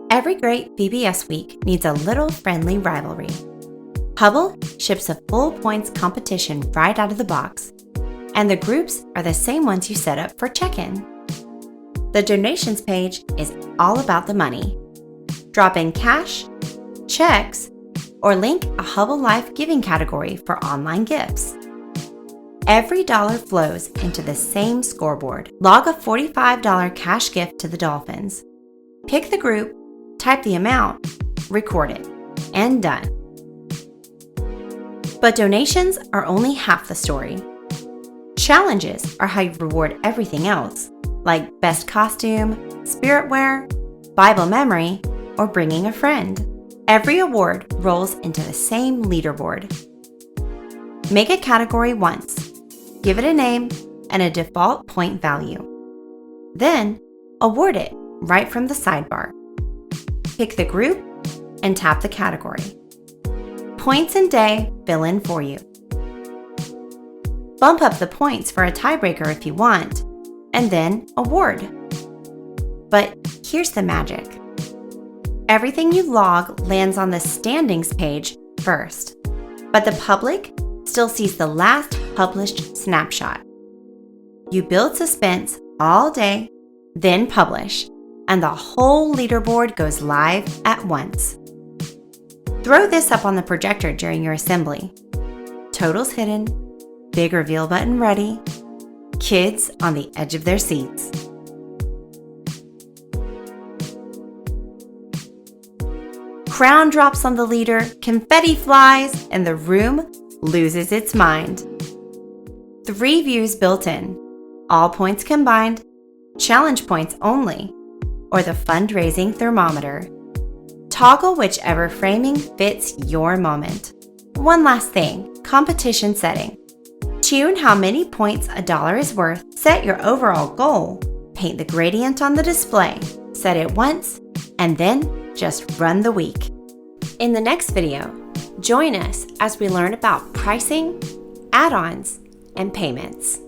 Every great VBS week needs a little friendly rivalry. Hubl ships a full points competition right out of the box, and the groups are the same ones you set up for check-in. The donations page is all about the money. Drop in cash, checks, or link a Hubl Life giving category for online gifts. Every dollar flows into the same scoreboard. Log a $45 cash gift to the Dolphins. Pick the group, type the amount, record it, and done. But donations are only half the story. Challenges are how you reward everything else, like best costume, spirit wear, Bible memory, or bringing a friend. Every award rolls into the same leaderboard. Make a category once, give it a name and a default point value. Then, award it right from the sidebar. Pick the group and tap the category. Points and day fill in for you. Bump up the points for a tiebreaker if you want, and then award. But here's the magic. Everything you log lands on the standings page first, but the public still sees the last published snapshot. You build suspense all day, then publish, and the whole leaderboard goes live at once. Throw this up on the projector during your assembly. Totals hidden, big reveal button ready, kids on the edge of their seats. Crown drops on the leader, confetti flies, and the room loses its mind. 3 views built in, all points combined, challenge points only, or the fundraising thermometer. Toggle whichever framing fits your moment. One last thing, competition setting. Tune how many points a dollar is worth, set your overall goal, paint the gradient on the display, set it once, and then just run the week. In the next video, join us as we learn about pricing, add-ons, and payments.